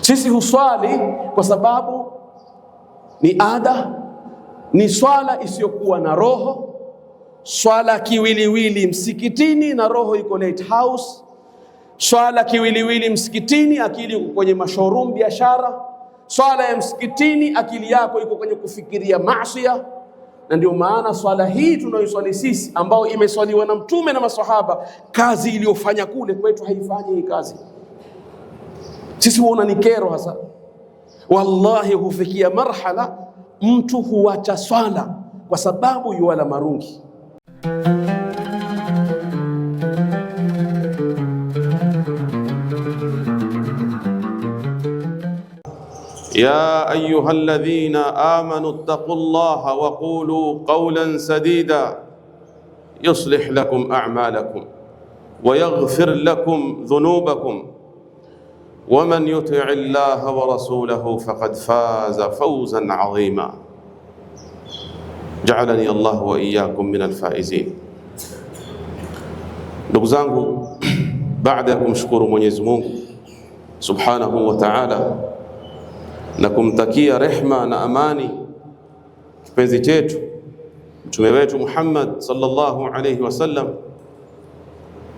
Sisi huswali kwa sababu ni ada, ni swala isiyokuwa na roho, swala kiwiliwili msikitini na roho iko lighthouse, swala kiwiliwili msikitini akili iko kwenye mashowroom biashara, swala ya msikitini akili yako iko kwenye kufikiria maasiya. Na ndio maana swala hii tunayoiswali sisi, ambao imeswaliwa na Mtume na maswahaba, kazi iliyofanya kule kwetu haifanyi hii kazi. Sisi huona ni kero hasa. Wallahi hufikia marhala mtu huacha swala kwa sababu yuwala marungi. يا أيها الذين آمنوا اتقوا الله وقولوا قولا سديدا يصلح لكم أعمالكم ويغفر لكم ذنوبكم ومن يطع الله ورسوله فقد فاز فوزا عظيما جعلني الله وإياكم من الفائزين. Ndugu zangu, baada ya kumshukuru Mwenyezi Mungu Subhanahu wa Ta'ala na kumtakia rehma na amani kipenzi chetu mtume wetu Muhammad sallallahu alayhi wasallam,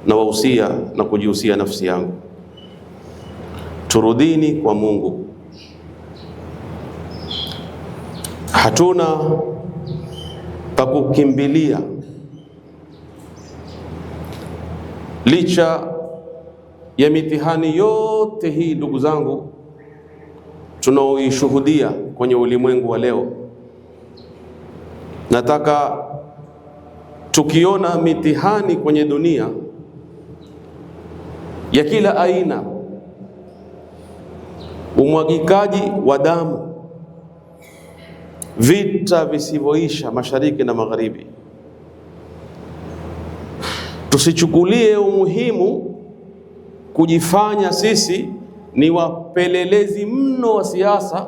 na wahusia na kujihusia nafsi yangu, turudini kwa Mungu. Hatuna pa kukimbilia licha ya mitihani yote hii, ndugu zangu, tunaoishuhudia kwenye ulimwengu wa leo. Nataka tukiona mitihani kwenye dunia ya kila aina, umwagikaji wa damu, vita visivyoisha mashariki na magharibi, tusichukulie umuhimu kujifanya sisi ni wapelelezi mno wa siasa,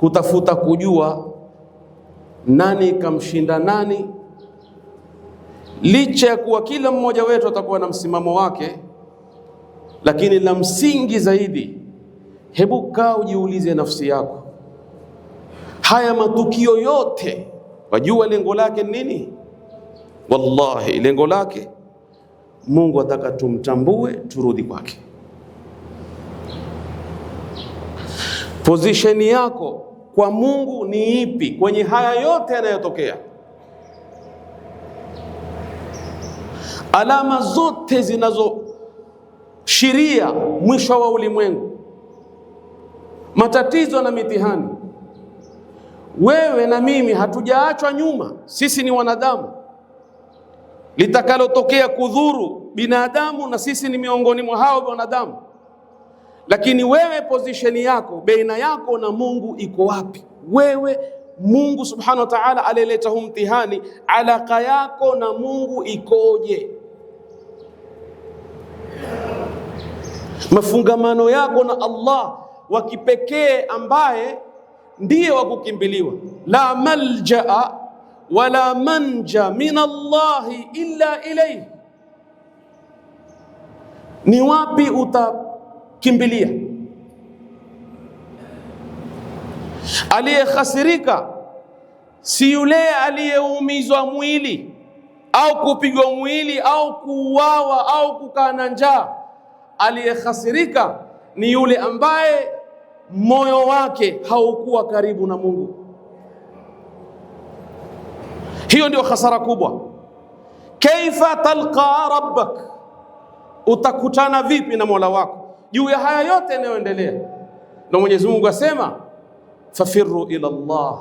kutafuta kujua nani kamshinda nani, licha ya kuwa kila mmoja wetu atakuwa na msimamo wake. Lakini la msingi zaidi, hebu kaa ujiulize nafsi yako, haya matukio yote wajua lengo lake nini? Wallahi lengo lake Mungu ataka tumtambue, turudi kwake. Position yako kwa Mungu ni ipi kwenye haya yote yanayotokea? Alama zote zinazoshiria mwisho wa ulimwengu, matatizo na mitihani, wewe na mimi hatujaachwa nyuma. Sisi ni wanadamu, litakalotokea kudhuru binadamu na sisi ni miongoni mwa hao wanadamu. Lakini wewe position yako baina yako na Mungu iko wapi? Wewe Mungu Subhanahu wa Ta'ala alileta huu mtihani, alaka yako na Mungu ikoje? Mafungamano yako na Allah wa kipekee ambaye ndiye wa kukimbiliwa, la maljaa wala manja min Allahi illa ilayhi. Ni wapi utakimbilia? Aliyekhasirika si yule aliyeumizwa mwili au kupigwa mwili au kuuawa au kukaa na njaa. Aliyekhasirika ni yule ambaye moyo wake haukuwa karibu na Mungu. Hiyo ndio khasara kubwa. Kaifa talqa rabbak, utakutana vipi na Mola wako juu ya haya yote yanayoendelea? Na Mwenyezi Mungu asema fafirru ila Allah.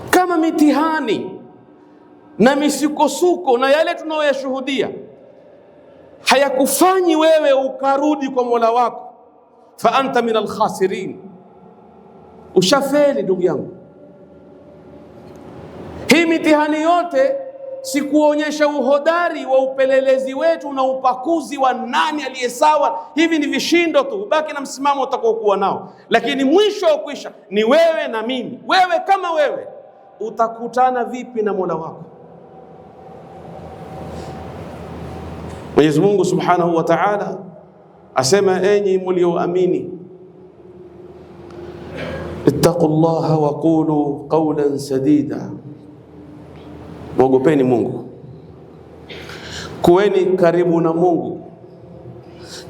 Kama mitihani na misukosuko na yale tunayoyashuhudia hayakufanyi wewe ukarudi kwa Mola wako, fa anta min alkhasirin, ushafeli ndugu yangu. Hii mitihani yote si kuonyesha uhodari wa upelelezi wetu na upakuzi wa nani aliye sawa. Hivi ni vishindo tu, baki na msimamo utakaokuwa nao, lakini mwisho wa kwisha ni wewe na mimi. Wewe kama wewe utakutana vipi na Mola wako? Mwenyezi Mungu Subhanahu wa Ta'ala asema enyi mlioamini, ittaqullaha wa qulu qawlan sadida, mwogopeni Mungu, kuweni karibu na Mungu,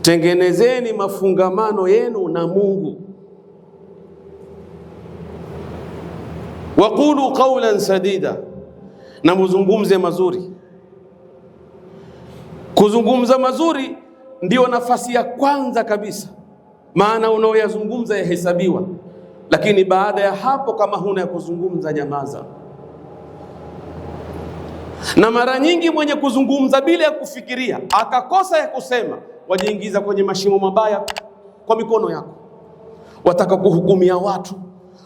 tengenezeni mafungamano yenu na Mungu. Wa qulu qawlan sadida, na muzungumze mazuri. Kuzungumza mazuri ndio nafasi ya kwanza kabisa, maana unaoyazungumza yahesabiwa. Lakini baada ya hapo, kama huna ya kuzungumza, nyamaza. Na mara nyingi mwenye kuzungumza bila ya kufikiria akakosa ya kusema, wajiingiza kwenye mashimo mabaya kwa mikono yako. Wataka kuhukumia watu,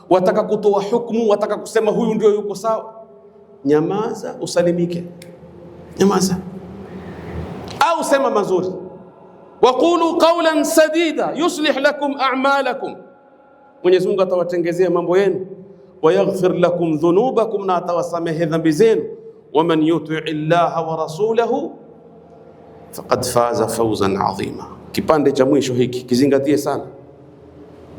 wataka kutoa hukumu, wataka kusema huyu ndio yuko sawa. Nyamaza, usalimike. Nyamaza au sema mazuri. Waqulu qawlan sadida yuslih lakum a'malakum, Mwenyezi Mungu atawatengezea mambo yenu. Wayaghfir lakum dhunubakum, na atawasamehe dhambi zenu. Waman yuti' llaha wa rasulahu faqad faza fawzan adhima. Kipande cha mwisho hiki kizingatie sana.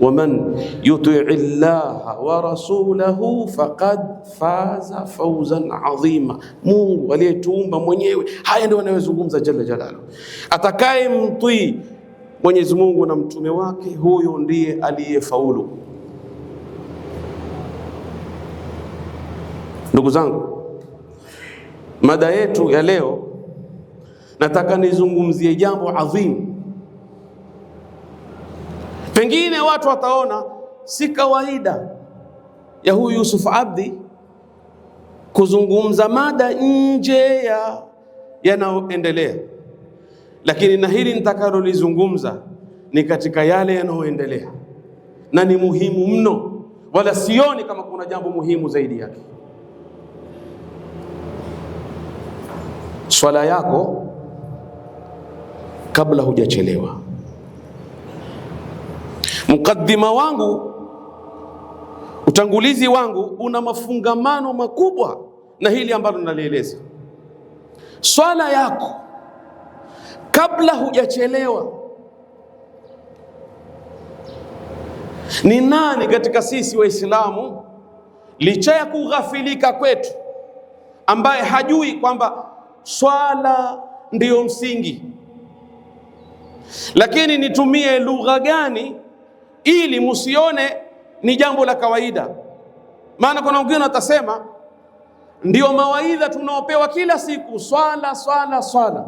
Waman yuti' llaha wa rasulahu faqad faza fawzan adhima. Mungu aliyetuumba mwenyewe, haya ndio anayozungumza jalla jalaluhu. Atakaye mtii Mwenyezi Mungu na mtume wake, huyo ndiye aliyefaulu. Ndugu zangu, mada yetu ya leo nataka nizungumzie jambo adhimu. Pengine watu wataona si kawaida ya huyu Yusuf Abdi kuzungumza mada nje ya yanayoendelea, lakini na hili nitakalolizungumza ni katika yale yanayoendelea na ni muhimu mno, wala sioni kama kuna jambo muhimu zaidi yake. Swala yako kabla hujachelewa. Mukaddima wangu, utangulizi wangu una mafungamano makubwa na hili ambalo nalieleza. Swala yako kabla hujachelewa. Ni nani katika sisi Waislamu, licha ya kughafilika kwetu, ambaye hajui kwamba swala ndiyo msingi? Lakini nitumie lugha gani ili musione ni jambo la kawaida? Maana kuna wengine watasema ndio mawaidha tunaopewa kila siku, swala swala swala.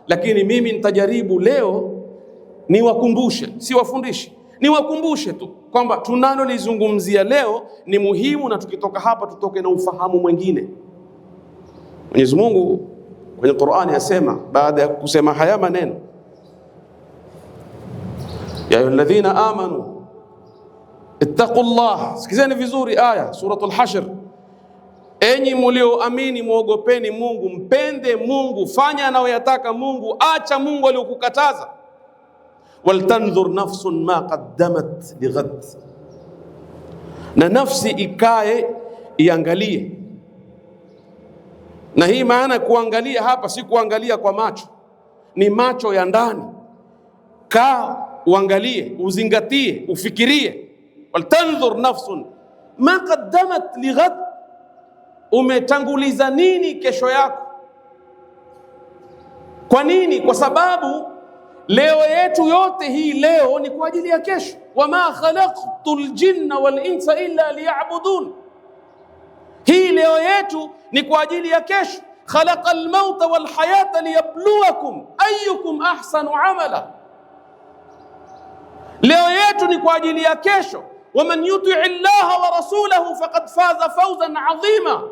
Lakini mimi nitajaribu leo niwakumbushe, si wafundishi, niwakumbushe tu kwamba tunalolizungumzia leo ni muhimu, na tukitoka hapa tutoke na ufahamu mwingine. Mwenyezi Mungu kwenye Qur'ani asema, baada ya kusema haya maneno, ya ayyuhalladhina amanu ittaqullah. Sikizeni vizuri aya suratul Hashr, enyi mlioamini muogopeni Mungu, mpende Mungu, fanya anayoyataka Mungu, acha Mungu aliyokukataza. Waltanzur nafsun ma qaddamat lighad, na nafsi ikae iangalie. Na hii maana kuangalia hapa si kuangalia kwa macho, ni macho ya ndani. Kaa uangalie, uzingatie, ufikirie. Waltanzur nafsun ma qaddamat lighad, umetanguliza nini kesho yako? Kwa nini? Kwa sababu leo yetu yote hii leo ni kwa ajili ya kesho. Wama khalaqtul jinna wal insa illa liya'budun. Hii leo yetu ni kwa ajili ya kesho. Khalaqal mauta wal hayata liyabluwakum ayyukum ahsanu amala. Leo yetu ni kwa ajili ya kesho. Waman yuti' Allaha wa rasulahu faqad faza fawzan adhima.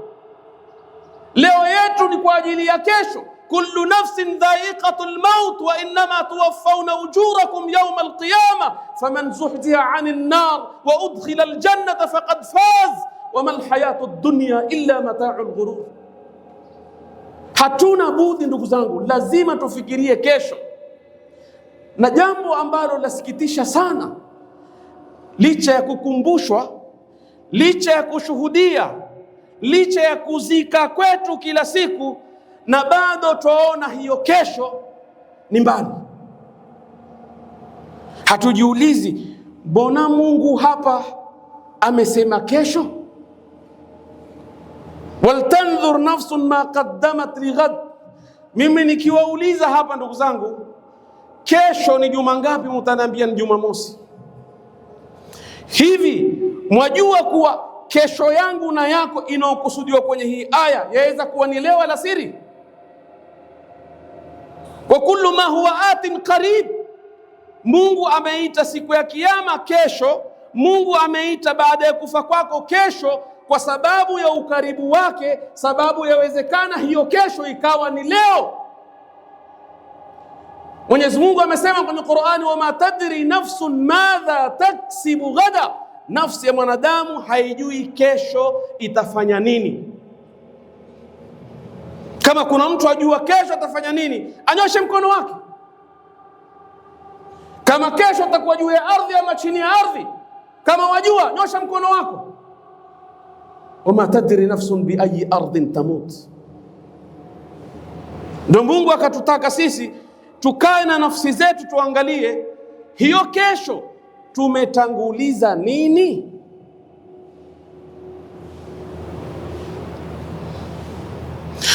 Leo yetu ni kwa ajili ya kesho. Kullu nafsin dha'iqatul maut wa innama tuwaffawna ujurakum yawma alqiyamah faman zuhziha 'anil nar wa udkhila aljannata faqad faz wama alhayatu ad-dunya illa mata'ul ghurur. Hatuna budi ndugu zangu, lazima tufikirie kesho. Na jambo ambalo lasikitisha sana, licha ya kukumbushwa, licha ya kushuhudia, licha ya kuzika kwetu kila siku, na bado tuona hiyo kesho ni mbali. Hatujiulizi, mbona Mungu hapa amesema kesho? Waltandhur nafsun ma qaddamat lighad. Mimi nikiwauliza hapa ndugu zangu, kesho ni juma ngapi? Mtaniambia ni Jumamosi. Hivi mwajua kuwa kesho yangu na yako inaokusudiwa kwenye hii aya yaweza kuwa ni leo alasiri? Wa kullu ma huwa atin qarib. Mungu ameita siku ya kiyama kesho. Mungu ameita baada ya kufa kwako kesho, kwa sababu ya ukaribu wake, sababu yawezekana hiyo kesho ikawa ni leo. Mwenyezi Mungu amesema kwenye Qur'ani, wama tadri nafsun madha taksibu ghada. Nafsi ya mwanadamu haijui kesho itafanya nini. Kama kuna mtu ajua kesho atafanya nini, anyoshe mkono wake. Kama kesho atakuwa juu ya ardhi ama chini ya ardhi, kama wajua, nyosha mkono wako. Wama tadri nafsun bi ayi ardhin tamut. Ndio Mungu akatutaka sisi tukae na nafsi zetu, tuangalie hiyo kesho tumetanguliza nini.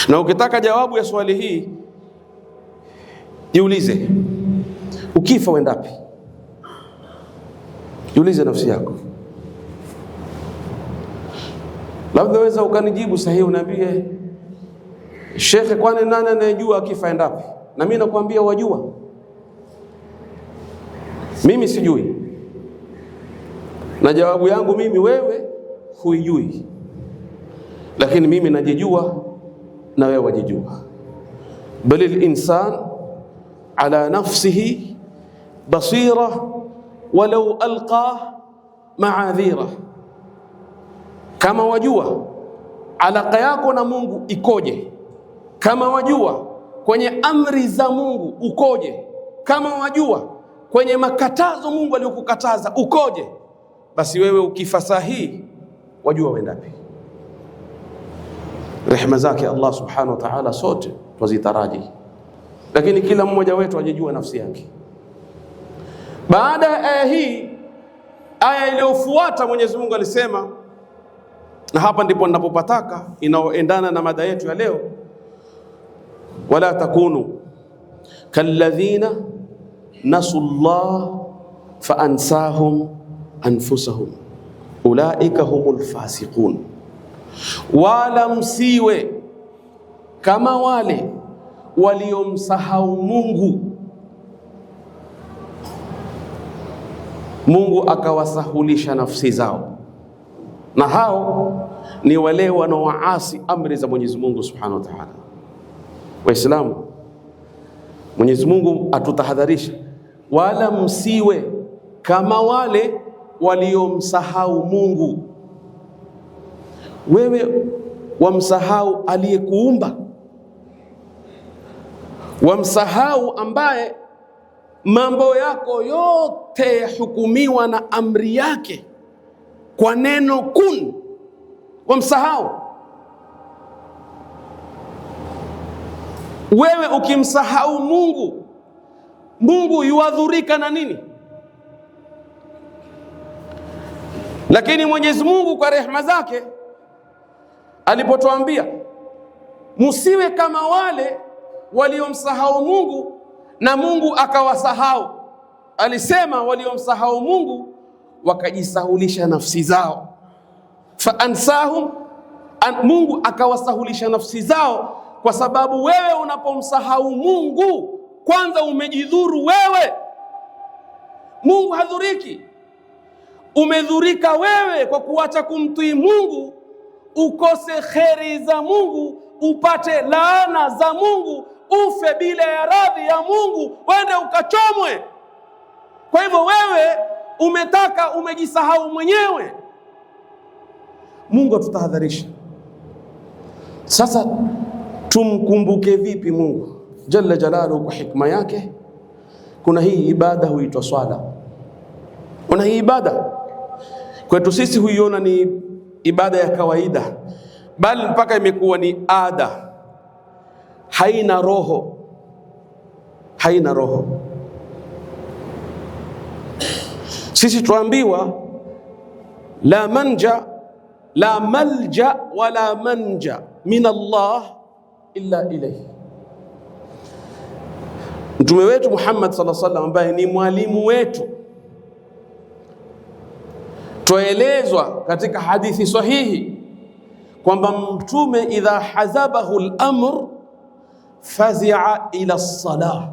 Na ukitaka jawabu ya swali hii, jiulize, ukifa uendapi? Jiulize nafsi yako. Labda weza ukanijibu sahihi, unaambie, Shekhe, kwani nani anayejua akifa endapi? Na mimi nakwambia wajua. Mimi sijui, na jawabu yangu mimi, wewe huijui, lakini mimi najijua na wewe wajijua. Balil insan ala nafsihi basira walau alqa ma'adhira. Kama wajua alaka yako na Mungu ikoje, kama wajua kwenye amri za Mungu ukoje, kama wajua kwenye makatazo Mungu aliyokukataza ukoje, basi wewe ukifa sahihi wajua wendapi. Rehema zake Allah subhanahu wa ta'ala sote twazitaraji, lakini kila mmoja wetu ajijua nafsi yake. Baada ya aya hii, aya iliyofuata Mwenyezi Mungu alisema, na hapa ndipo ninapopataka inaoendana na mada yetu ya leo, wala takunu kalladhina nasullah fa ansahum anfusahum ulaika humul fasiqun. Wala msiwe kama wale waliomsahau Mungu, Mungu akawasahulisha nafsi zao, na hao ni wale wanaoasi amri za Mwenyezi Mungu subhanahu wa ta'ala. Waislamu, Mwenyezi Mungu atutahadharisha, wala msiwe kama wale waliomsahau Mungu. Wewe wamsahau aliyekuumba, wamsahau ambaye mambo yako yote yahukumiwa na amri yake kwa neno kun. Wamsahau. Wewe ukimsahau Mungu, Mungu yuadhurika na nini? Lakini Mwenyezi Mungu kwa rehema zake alipotuambia musiwe kama wale waliomsahau Mungu na Mungu akawasahau, alisema waliomsahau Mungu wakajisahulisha nafsi zao. Fa ansahum, Mungu akawasahulisha nafsi zao, kwa sababu wewe unapomsahau Mungu kwanza umejidhuru wewe. Mungu hadhuriki. Umedhurika wewe kwa kuacha kumtii Mungu, ukose kheri za Mungu, upate laana za Mungu, ufe bila ya radhi ya Mungu, wende ukachomwe. Kwa hivyo wewe umejisahau mwenyewe. Mungu atutahadharisha. Sasa tumkumbuke vipi Mungu jalla jalaluhu kwa hikma yake? Kuna hii ibada huitwa swala. Kuna hii ibada kwetu sisi huiona ni ibada ya kawaida, bali mpaka imekuwa ni ada, haina roho, haina roho. Sisi tuambiwa la malja wala manja min Allah illa ilayhi. Mtume wetu Muhammad sallallahu alaihi wasallam ambaye ni mwalimu wetu, tuelezwa katika hadithi sahihi kwamba mtume idha hazabahu al-amr fazi'a ila as-salah,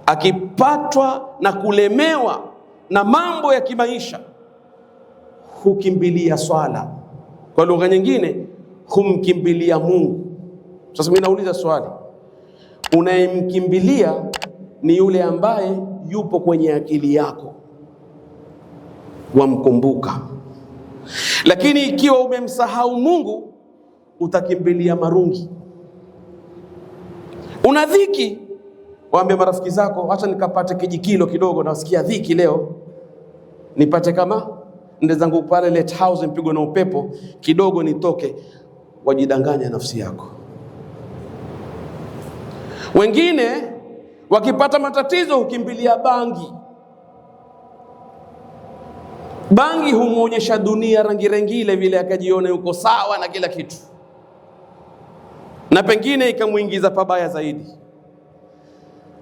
akipatwa na kulemewa na mambo ya kimaisha hukimbilia swala. Kwa lugha nyingine humkimbilia Mungu. Sasa mimi nauliza swali, unayemkimbilia ni yule ambaye yupo kwenye akili yako, wamkumbuka. Lakini ikiwa umemsahau Mungu, utakimbilia marungi. Una dhiki, waambie marafiki zako, acha nikapate kijikilo kidogo, nasikia dhiki leo, nipate kama nde zangu pale Lake House mpigwe na upepo kidogo nitoke. Wajidanganya nafsi yako. Wengine wakipata matatizo hukimbilia bangi. Bangi humuonyesha dunia rangi rangile vile, akajione yuko sawa na kila kitu, na pengine ikamuingiza pabaya zaidi.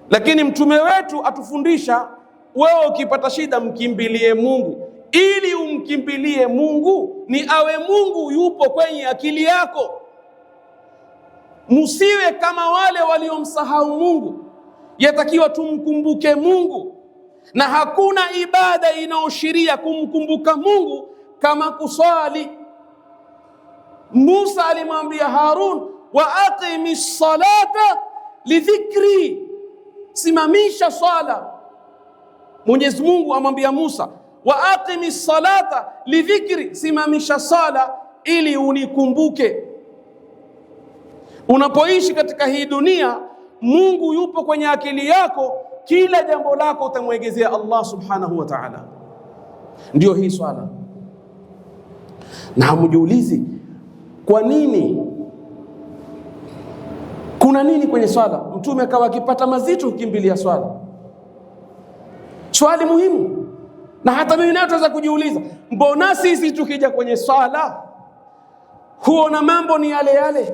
Lakini mtume wetu atufundisha, wewe ukipata shida mkimbilie Mungu. Ili umkimbilie Mungu ni awe Mungu yupo kwenye akili yako. Musiwe kama wale waliomsahau Mungu. Yatakiwa tumkumbuke Mungu, na hakuna ibada inaoshiria kumkumbuka Mungu kama kuswali. Musa alimwambia Harun, wa aqimis salata lidhikri, simamisha swala. Mwenyezi Mungu amwambia Musa, wa aqimis salata lidhikri, simamisha sala ili unikumbuke. Unapoishi katika hii dunia, Mungu yupo kwenye akili yako, kila jambo lako utamwegezea Allah subhanahu wa ta'ala. Ndio hii swala. Na hamujiulizi kwa nini? Kuna nini kwenye swala? Mtume akawa akipata mazito ukimbilia swala. Swali muhimu. Na hata mimi nayo tuweza kujiuliza, mbona sisi tukija kwenye swala huona mambo ni yale yale?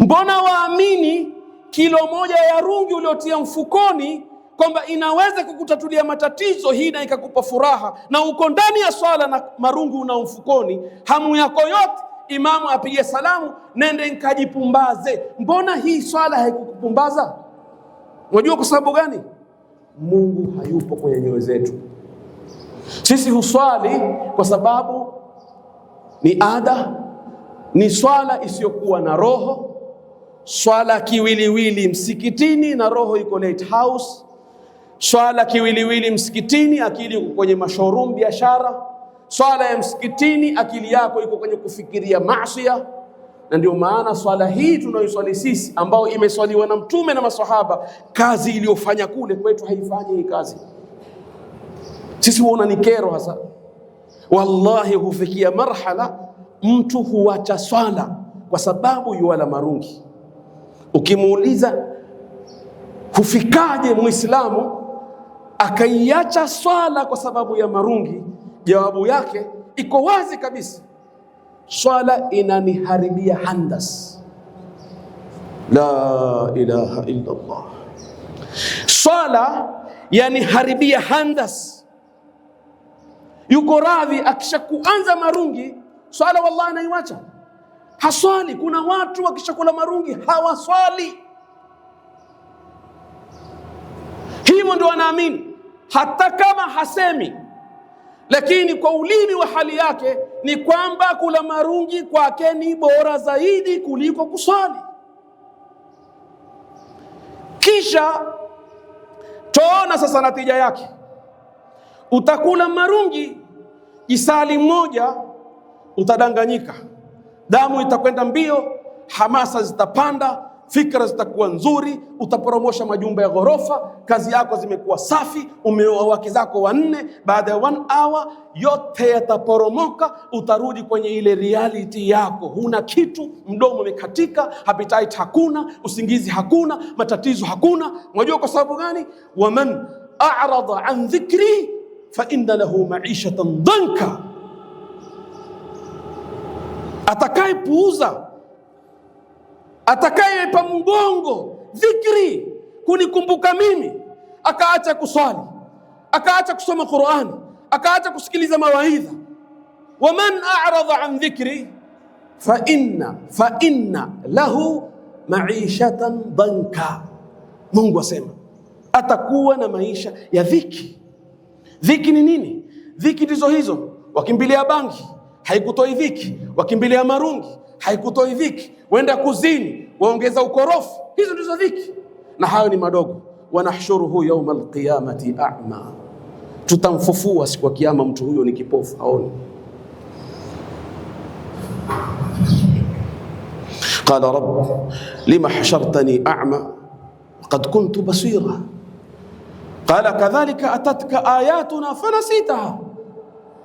Mbona waamini kilo moja ya rungi uliotia mfukoni kwamba inaweza kukutatulia matatizo hii na ikakupa furaha, na uko ndani ya swala na marungu una mfukoni, hamu yako yote imamu apige salamu nende nkajipumbaze? Mbona hii swala haikukupumbaza? Unajua kwa sababu gani? Mungu hayupo kwenye nyoyo zetu. Sisi huswali kwa sababu ni ada, ni swala isiyokuwa na roho, swala kiwiliwili msikitini na roho iko Lake House, swala kiwiliwili msikitini akili iko kwenye mashowroom biashara, swala ya msikitini akili yako iko kwenye kufikiria maasi. Na ndio maana swala hii tunayoiswali sisi, ambao imeswaliwa na mtume na maswahaba, kazi iliyofanya kule kwetu haifanyi hii kazi. Sisi huona ni kero hasa. Wallahi hufikia marhala mtu huacha swala kwa sababu yuala marungi. Ukimuuliza hufikaje Muislamu akaiacha swala kwa sababu ya marungi, jawabu yake iko wazi kabisa: swala inaniharibia handas. La ilaha illa Allah. Swala yaniharibia handas. Yuko radhi akishakuanza marungi, swala wallahi anaiacha, haswali. Kuna watu wakishakula marungi hawaswali. Hivyo ndio wanaamini, hata kama hasemi, lakini kwa ulimi wa hali yake ni kwamba kula marungi kwake ni bora zaidi kuliko kuswali. Kisha tuona sasa natija yake. Utakula marungi jisali moja, utadanganyika, damu itakwenda mbio, hamasa zitapanda, fikra zitakuwa nzuri, utaporomosha majumba ya ghorofa, kazi yako zimekuwa safi, umeoa wake zako 4, baada ya 1 hour yote yataporomoka, utarudi kwenye ile reality yako. Huna kitu, mdomo umekatika, appetite hakuna, usingizi hakuna, matatizo hakuna. Unajua kwa sababu gani? Waman a'rada an dhikri fa inna lahu ma'ishatan danka, atakayepuuza, atakayepa mgongo dhikri, kunikumbuka mimi, akaacha kuswali, akaacha kusoma Qur'ani, akaacha kusikiliza mawaidha, waman a'rada an dhikri fa inna lahu ma'ishatan danka, Mungu asema atakuwa na maisha ya dhiki. Dhiki ni nini? Dhiki ndizo hizo, wakimbilia bangi haikutoi dhiki, wakimbilia marungi haikutoi dhiki, wenda kuzini waongeza ukorofi, hizo ndizo dhiki. Na hayo ni madogo. Wanahshuruhu yawma alqiyamati a'ma, tutamfufua siku ya kiyama mtu huyo ni kipofu, haoni. Qala rabb lima hashartani a'ma qad kuntu basira qala kadhalika atatka ayatuna fanasitaha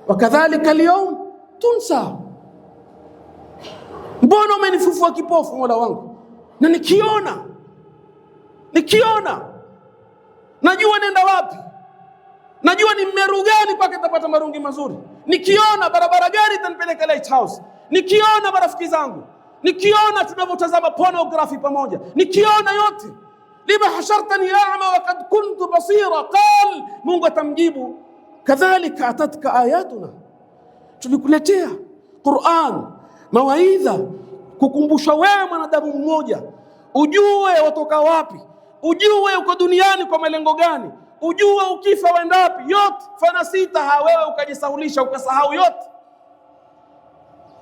wa kadhalika alyawm tunsa. Mbona umenifufua kipofu Mola wangu, na nikiona najua nenda wapi, najua ni mmeru gani kwake tapata marungi mazuri, nikiona barabara gani itanipeleka lighthouse, nikiona marafiki zangu, nikiona tunavyotazama pornography pamoja, nikiona yote. Lima hashartani a'ma wa kad kuntu basira qal, Mungu atamjibu kadhalika atatka ayatuna, tulikuletea Qur'an, mawaidha, kukumbusha wewe mwanadamu mmoja, ujue watoka wapi, ujue uko duniani kwa malengo gani, ujue ukifa wenda wapi, yote. Fanasitaha, wewe ukajisahulisha ukasahau yote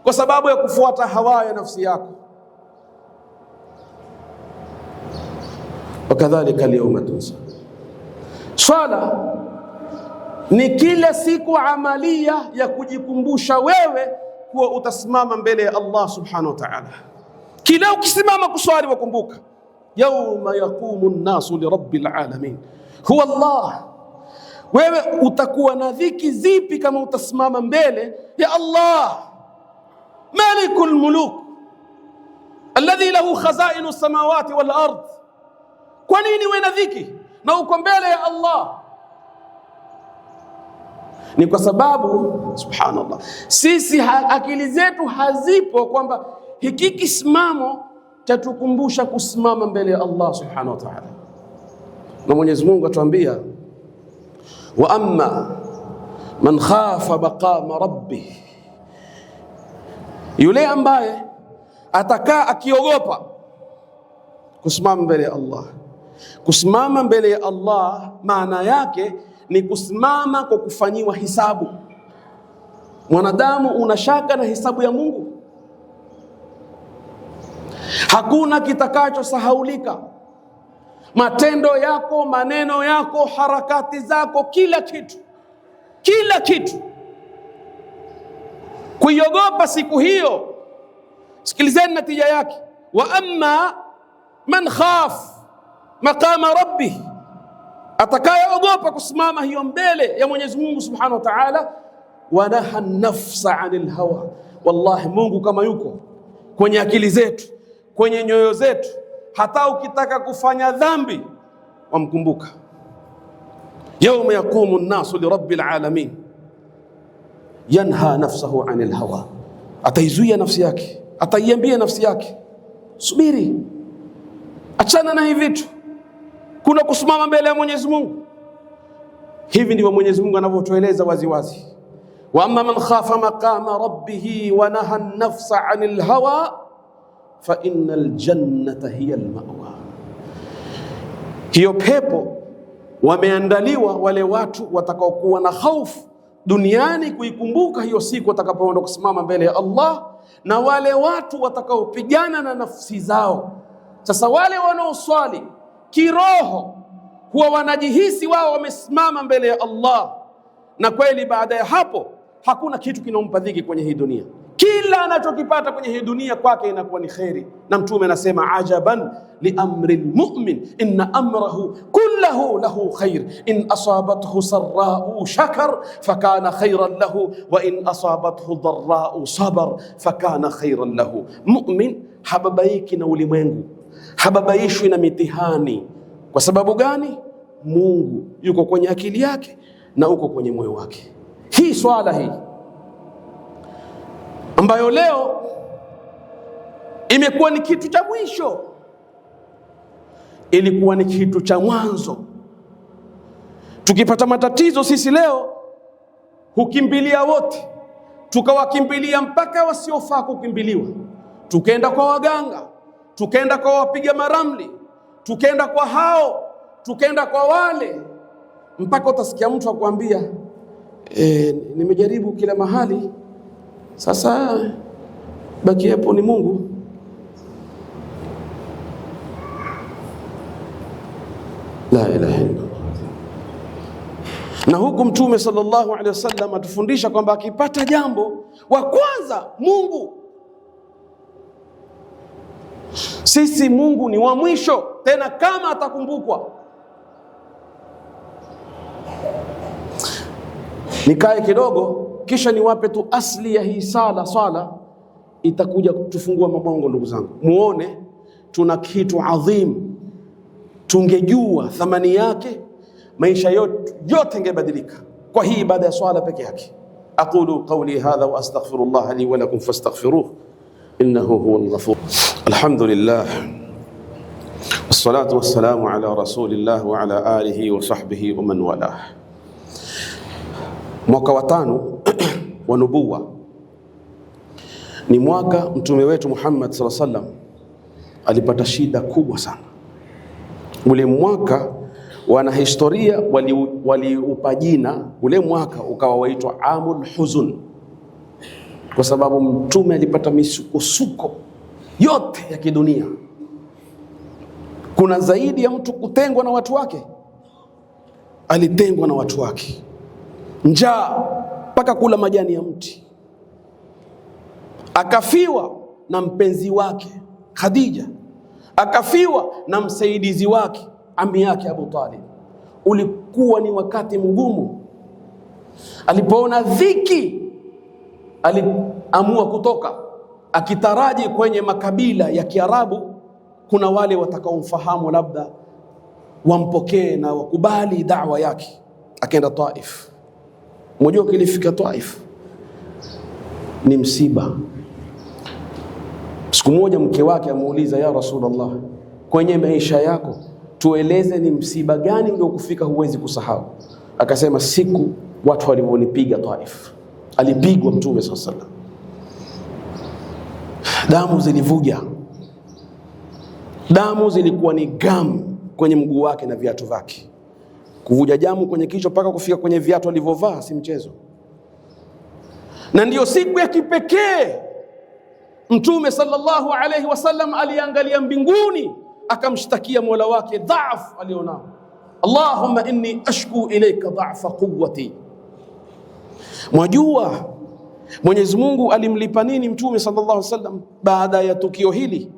kwa sababu ya kufuata hawa ya nafsi yako. Wakadhalika alyawma tunsa. Swala ni kila siku amalia ya kujikumbusha wewe kuwa utasimama mbele ya Allah subhanahu wa ta'ala. Kila ukisimama kuswali wakumbuka yawma yaqumu an-nasu li rabbil alamin huwa Allah. Wewe utakuwa na dhiki zipi kama utasimama mbele ya Allah, malikul muluk alladhi lahu khazainu samawati wal ard? Kwa nini wewe na dhiki na uko mbele ya Allah? Ni kwa sababu subhanallah, sisi akili zetu hazipo kwamba hiki kisimamo tatukumbusha kusimama mbele ya Allah subhanahu wa ta'ala. Na Mwenyezi Mungu atuambia, wa amma man khafa maqama rabbih, yule ambaye atakaa akiogopa kusimama mbele ya Allah. Kusimama mbele ya Allah maana yake ni kusimama kwa kufanyiwa hisabu. Mwanadamu unashaka na hisabu ya Mungu, hakuna kitakachosahaulika. Matendo yako, maneno yako, harakati zako, kila kitu. Kuiogopa siku hiyo, sikilizeni natija yake, wa amma man khaf maqama rabbih, atakayeogopa kusimama hiyo mbele ya Mwenyezi Mungu subhanahu wa ta'ala, wa naha nafsa anil hawa. Wallahi Mungu kama yuko kwenye akili zetu, kwenye nyoyo zetu, hata ukitaka kufanya dhambi wamkumbuka. Yawma yaqumu an-nasu li rabbil alamin yanha nafsahu anil hawa, ataizuia nafsi yake, ataiambia nafsi yake subiri, achana na hivi vitu. Kuna kusimama mbele ya Mwenyezi Mungu. Hivi ndivyo Mwenyezi Mungu anavyotueleza waziwazi, wa amma man khafa maqama rabbih wa naha an-nafsa 'anil hawa fa innal jannata hiya al-ma'wa. Hiyo pepo wameandaliwa wale watu watakaokuwa na hofu duniani kuikumbuka hiyo siku watakapoenda kusimama mbele ya Allah, na wale watu watakaopigana na nafsi zao. Sasa wale wanaoswali kiroho huwa wanajihisi wao wamesimama mbele ya Allah, na kweli baada ya hapo hakuna kitu kinompa dhiki kwenye hii dunia. Kila anachokipata kwenye hii dunia kwake inakuwa ni khairi. Na Mtume anasema, ajaban li amri almu'min inna amrahu kullahu lahu khair in asabathu sarra'u shakar fakana khairan lahu wa in asabathu dharra'u sabar fakana khairan lahu. Mu'min hababaiki na ulimwengu, hababaishwi na mitihani. Kwa sababu gani? Mungu yuko kwenye akili yake na uko kwenye moyo wake. Hii swala hii ambayo leo imekuwa ni kitu cha mwisho, ilikuwa ni kitu cha mwanzo. Tukipata matatizo sisi leo hukimbilia wote, tukawakimbilia mpaka wasiofaa kukimbiliwa, tukenda kwa waganga, tukenda kwa wapiga maramli, tukenda kwa hao, tukenda kwa wale, mpaka utasikia mtu akwambia nimejaribu kila mahali, sasa baki hapo ni Mungu. La ilaha illa. Na huku Mtume sallallahu alaihi wasallam atufundisha kwamba akipata jambo wa kwanza Mungu. Sisi Mungu ni wa mwisho, tena kama atakumbukwa. Nikae kidogo kisha niwape tu asli ya hii swala itakuja kutufungua mabongo. Ndugu zangu, muone tuna kitu adhim, tungejua thamani yake maisha yote ingebadilika kwa hii ibada ya swala peke yake. Aqulu qawli hadha wa astaghfirullah li wa lakum fastaghfiruhu innahu huwal ghafur. Alhamdulillah wassalatu wassalamu ala rasulillah wa ala alihi wa sahbihi wa man walah. Mwaka wa 5 wa nubuwa ni mwaka mtume wetu Muhammad sallallahu alaihi wasallam alipata shida kubwa sana. Ule mwaka wanahistoria waliupa jina, ule mwaka ukawa waitwa Amul Huzun, kwa sababu mtume alipata misukosuko yote ya kidunia. Kuna zaidi ya mtu kutengwa na watu wake, alitengwa na watu wake, njaa mpaka kula majani ya mti, akafiwa na mpenzi wake Khadija, akafiwa na msaidizi wake ami yake Abu Talib. Ulikuwa ni wakati mgumu. Alipoona dhiki, aliamua kutoka, akitaraji kwenye makabila ya Kiarabu kuna wale watakaomfahamu, labda wampokee na wakubali da'wa yake. Akaenda Taif. Mmoja kilifika Taif ni msiba. Siku moja mke wake amuuliza, ya Rasulullah, kwenye maisha yako tueleze ni msiba gani uliokufika huwezi kusahau? Akasema, siku watu walionipiga Taif. Alipigwa Mtume sallallahu alaihi wasallam, damu zilivuja, damu zilikuwa ni gamu kwenye mguu wake na viatu vyake. Kuvuja damu kwenye kichwa mpaka kufika kwenye viatu alivyovaa si mchezo. Na ndiyo siku ya kipekee Mtume sallallahu alaihi wasallam aliangalia mbinguni, akamshtakia Mola wake dhaifu alionao. Allahumma inni ashku ilayka dha'fa quwwati. Mwajua Mwenyezi Mungu alimlipa nini Mtume sallallahu alaihi wasallam baada ya tukio hili?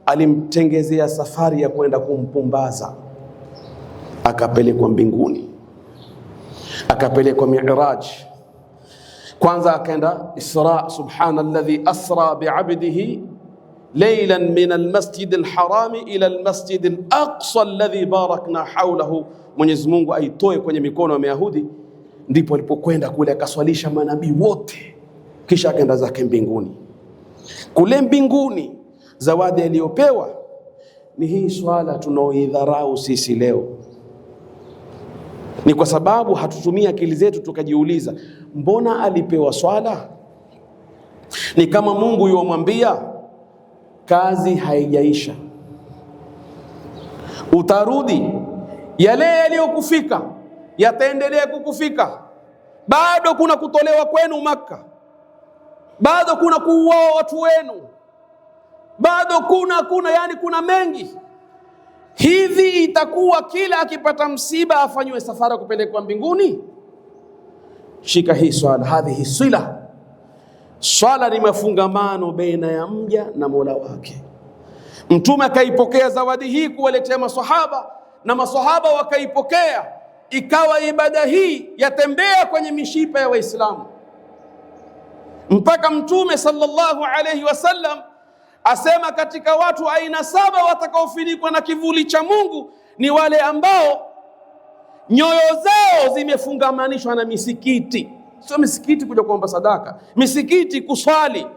Alimtengezea safari ya kwenda kumpumbaza, akapelekwa mbinguni, akapelekwa Mi'raj. Kwanza akaenda Isra, subhanalladhi asra bi'abdihi laylan min almasjid alharami ila almasjid alaqsa alladhi barakna hawlahu. Mwenyezi Mungu aitoe kwenye mikono ya Mayahudi, ndipo alipokwenda kule akaswalisha manabii wote, kisha akaenda zake mbinguni. Kule mbinguni zawadi aliyopewa ni hii swala tunaoidharau sisi leo. Ni kwa sababu hatutumia akili zetu tukajiuliza, mbona alipewa swala? Ni kama Mungu yuamwambia, kazi haijaisha, utarudi, yale yaliyokufika yataendelea kukufika. Bado kuna kutolewa kwenu Makka, bado kuna kuuawa watu wenu, bado kuna mengi. Hivi itakuwa kila akipata msiba afanywe safari kupelekwa mbinguni? Shika hii swala, hadhihi sila. Swala ni mafungamano baina ya mja na Mola wake. Mtume akaipokea zawadi hii kuwaletea maswahaba, na maswahaba wakaipokea, ikawa ibada hii yatembea kwenye mishipa ya Waislamu, mpaka Mtume sallallahu alayhi wasallam asema katika watu aina 7 watakaofinikwa na kivuli cha Mungu ni wale ambao nyoyo zao zimefungamanishwa na misikiti. Sio misikiti kuja kuomba sadaka, misikiti kuswali.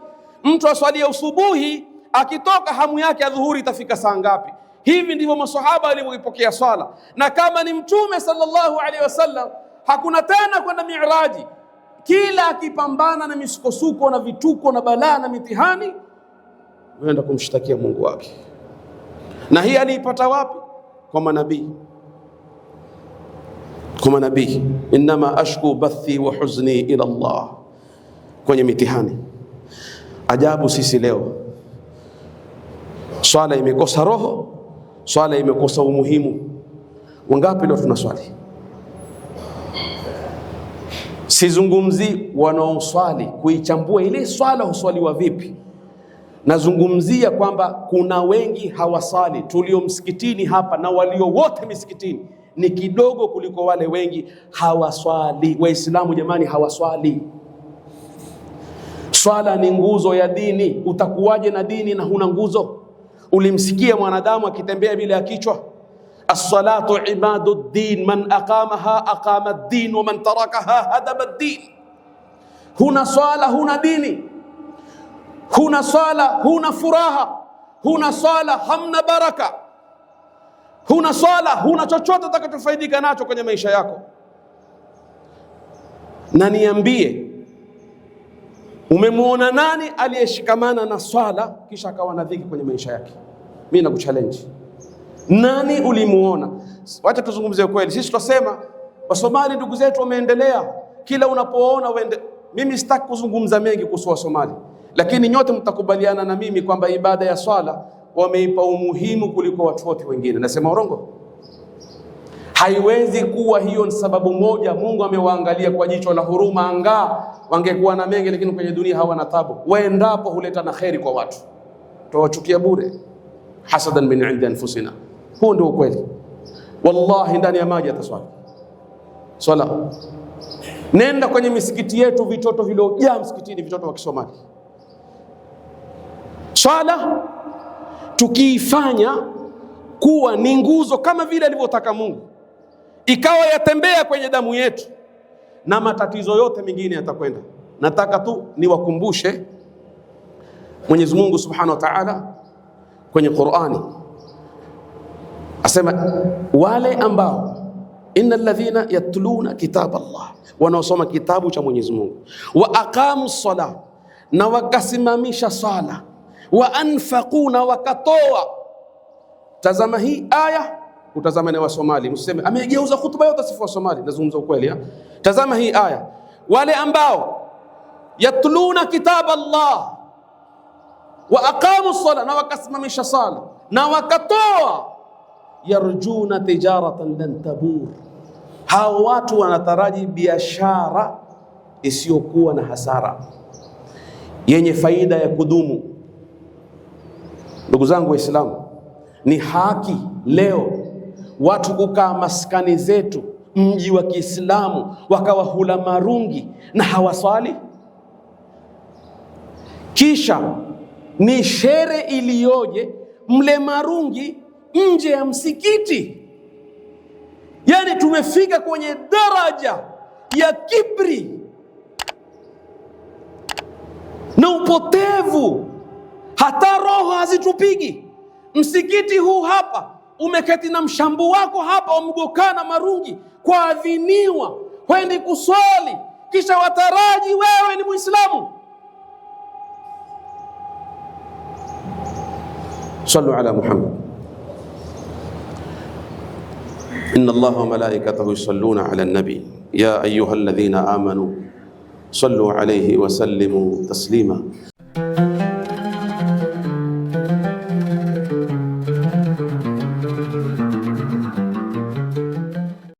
Mtu aswalia usubuhi, akitoka hamu yake ya dhuhuri itafika saa ngapi? Hivi ndivyo maswahaba walivyoipokea swala. Na kama ni Mtume sallallahu alaihi wasallam, hakuna tena kwenda mi'raji. Kila akipambana na misukosuko na vituko na balaa na mitihani, huenda kumshtakia Mungu wake. Na hii aliipata wapi? Kwa manabii. Kwa manabii, innama ashku bathi wa huzni ila Allah, kwenye mitihani. Ajabu sisi leo, swala imekosa roho, swala imekosa umuhimu. Wangapi leo tunaswali? Sizungumzi wanaoswali kuichambua ile swala huswaliwa vipi. Nazungumzia kwamba kuna wengi hawasali. Tulio msikitini hapa na walio wote misikitini ni kidogo kuliko wale wengi hawaswali. Waislamu jamani, hawaswali. Swala ni nguzo ya dini. Utakuwaje na dini na huna nguzo? Ulimsikia mwanadamu akitembea bila ya kichwa? As-salatu imadu din, man aqamaha aqama ad-din wa man tarakaha hadama ad-din. Huna swala huna dini. Huna swala huna furaha. Huna swala hamna baraka. Huna swala huna chochote utakachofaidika nacho kwenye maisha yako. Na niambie, umemwona nani aliyeshikamana na swala kisha akawa na dhiki kwenye maisha yake? Mimi nakuchallenge. Nani ulimuona? Wacha tuzungumzie kweli. Sisi tunasema Wasomali ndugu zetu wameendelea. Kila unapoona mimi sitaki kuzungumza mengi kuhusu Wasomali, lakini nyote mtakubaliana na mimi kwamba ibada ya swala wameipa umuhimu kuliko watu wote wengine. Nasema urongo? Haiwezi kuwa hiyo ni sababu moja. Mungu amewaangalia kwa jicho la huruma, anga wangekuwa na mengi lakini kwenye dunia hawana tabu. Waendapo huleta na kheri kwa watu, tuwachukia bure. Hasadan min indi anfusina. Huo ndio ukweli. Wallahi ndani ya maji ataswali. Swala. Nenda kwenye misikiti yetu, vitoto viliojaa msikitini, vitoto wa Kisomali. Swala tukiifanya kuwa ni nguzo kama vile alivyotaka Mungu, ikawa yatembea kwenye damu yetu, na matatizo yote mengine yatakwenda. Nataka tu niwakumbushe Mwenyezi Mungu Subhanahu wa Ta'ala kwenye Qur'ani asema, wale ambao innal ladhina yatluna kitab Allah, wanaosoma kitabu cha Mwenyezi Mungu, wa aqamu ssalah, na wakasimamisha sala, wa anfaqu, na wakatoa. Tazama hii aya, utazama na Wasomali, msiseme amegeuza hutuba yote sifa Wasomali. Nazungumza ukweli. Tazama hii aya, wale ambao yatluna kitab Allah wa aqamu ssalah, na wakasimamisha sala na wakatoa, yarjuna tijaratan lan tabur, hao watu wanataraji biashara isiyokuwa na hasara, yenye faida ya kudumu. Ndugu zangu Waislamu, ni haki leo watu kukaa maskani zetu, mji wa Kiislamu, wakawa hula marungi na hawaswali? Kisha ni shere iliyoje mle marungi nje ya msikiti. Yani tumefika kwenye daraja ya kibri na upotevu, hata roho hazitupigi. Msikiti huu hapa, umeketi na mshambu wako hapa, wamgokana marungi kwa adhiniwa, wendi kuswali, kisha wataraji wewe ni Muislamu. Sallu ala Muhammad. Inna Allaha wa malaikatahu yusalluna ala an-nabi ya ayyuhalladhina amanu sallu alayhi wa sallimu taslima.